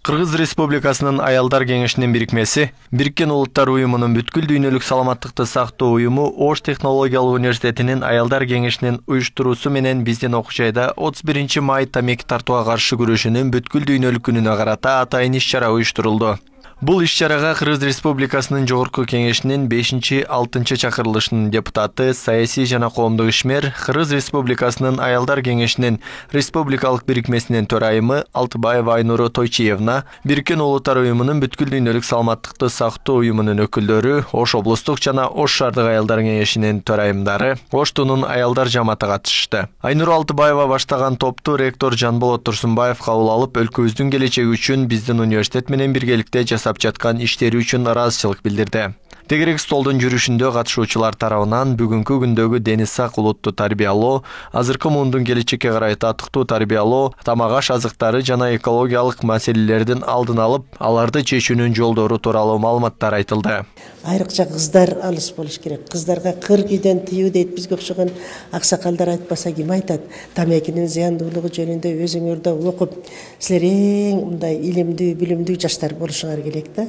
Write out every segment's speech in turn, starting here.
Кыргыз Республикасынын аялдар кеңешинин бирикмеси, Бириккен Улуттар уюмунун бүткүл дүйнөлүк саламаттыкты сактоо уюму Ош технологиялык университетинин аялдар кеңешинин уюштуруусу менен биздин окуу жайда 31 май тамеки тартууга каршы күрөшүнүн бүткүл дүйнөлүк күнүнө карата атайын иш-чара уюштурулду. Бул иш-чарага Кыргыз Республикасынын жогорку кеңешинин 5-6 чакырылышынын депутаты, саясий жана коомдук ишмер, Кыргыз Республикасынын аялдар кеңешинин республикалык бирикмесинин төрайымы Алтыбаева Айнуру Тойчиевна, Бириккен Улуттар уюмунун бүткүл дүйнөлүк саламаттыкты сактоо уюмунун өкүлдөрү, Ош облустук жана Ош шаардык аялдар кеңешинин төрайымдары, Оштунун аялдар жамааты катышты. Айнуру Алтыбаева баштаган топту ректор Жанболот Турсунбаев кабыл алып, өлкөбүздүн келечеги үчүн биздин университет менен биргеликте жаткан иштери үчүн ыраазычылык билдирди. Тегерек столдун жүрүшүндө катышуучулар тарабынан бүгүнкү күндөгү дени сак улутту тарбиялоо, азыркы муундун келечекке карай татыктуу тарбиялоо, тамак-аш азыктары жана экологиялык маселелердин алдын алып, аларды чечүүнүн жолдору тууралуу маалыматтар айтылды. Айрыкча кыздар алыс болуш керек. Кыздарга кыр күйдөн тыюу дейт, бизге окшогон аксакалдар айтпаса ким айтат? Тамекинин зыяндуулугу жөнүндө өзүңөр да окуп, силер эң мындай илимдүү, билимдүү жаштар болушуңар керек да.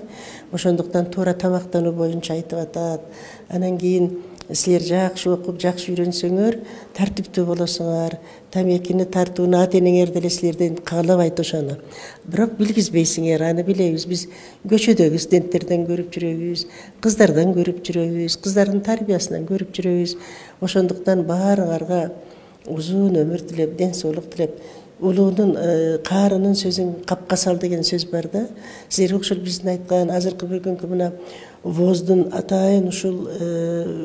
Ошондуктан туура тамактануу боюнча айтып атат. Анан кийин силер жакшы окуп, жакшы үйрөнсөңөр, тартиптүү болосуңар. Тамекини тартууну ата-энеңер деле силерден каалабайт ошону. Бирок билгизбейсиңер, аны билебиз. Биз көчөдөгү студенттерден көрүп жүрөбүз, кыздардан көрүп жүрөбүз, кыздардын тарбиясынан көрүп жүрөбүз. Ошондуктан баарыңарга узун өмүр тилеп, ден соолук тилеп, улуунун каарынын сөзүн капка сал деген сөз бар да. Силерге ошол биздин айткан азыркы бүгүнкү мына ВОЗдун атайын ушул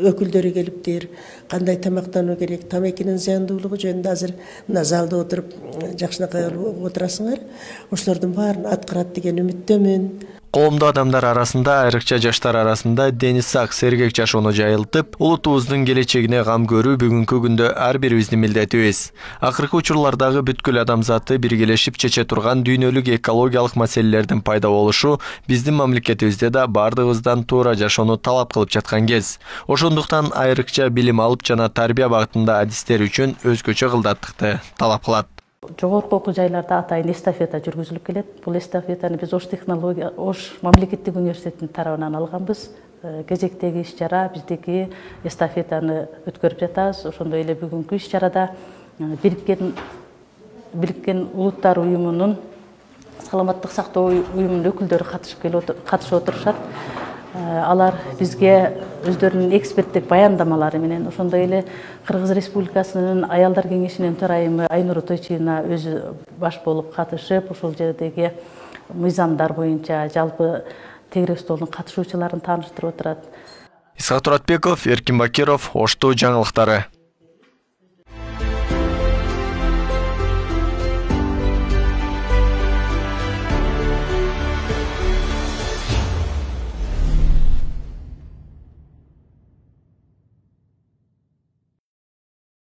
өкүлдөрү келиптир. Кандай тамактануу керек, тамекинин зыяндуулугу жөнүндө азыр мына залда отуруп жакшынакай болуп отурасыңар. Ошолордун баарын аткарат деген үмүттөмүн. Коомдуу адамдар арасында, айрыкча жаштар арасында дени сак, сергек жашоону жайылтып, улутубуздун келечегине кам көрүү бүгүнкү күндө ар бирибиздин милдетибиз. Акыркы учурлардагы бүткүл адамзаты биргелешип чече турган дүйнөлүк экологиялык маселелердин пайда болушу биздин мамлекетибизде да бардыгыбыздан туура жашоону талап кылып жаткан кез. Ошондуктан айрыкча билим алып жана тарбия багытында адистер үчүн өзгөчө кылдаттыкты талап кылат. Жогорку окуу жайларда атайын эстафета жүргүзүлүп келет. Бул эстафетаны биз Ош мамлекеттик университетинин тарабынан алганбыз. Кезектеги иш-чара биздики эстафетаны өткөрүп жатабыз. Ошондой эле бүгүнкү иш-чарада Бириккен Улуттар уюмунун саламаттык сактоо уюмунун өкүлдөрү катышып отурушат. Алар бизге өздөрүнүн эксперттик баяндамалары менен, ошондой эле Кыргыз Республикасынын аялдар кеңешинин төрайымы Айнуру Тойчиевна өзү баш болуп катышып, ошол жердеги мыйзамдар боюнча жалпы тегерек столдун катышуучуларын тааныштырып отурат. Исхак Туратбеков, Эркин Бакиров, Оштуу жаңылыктары.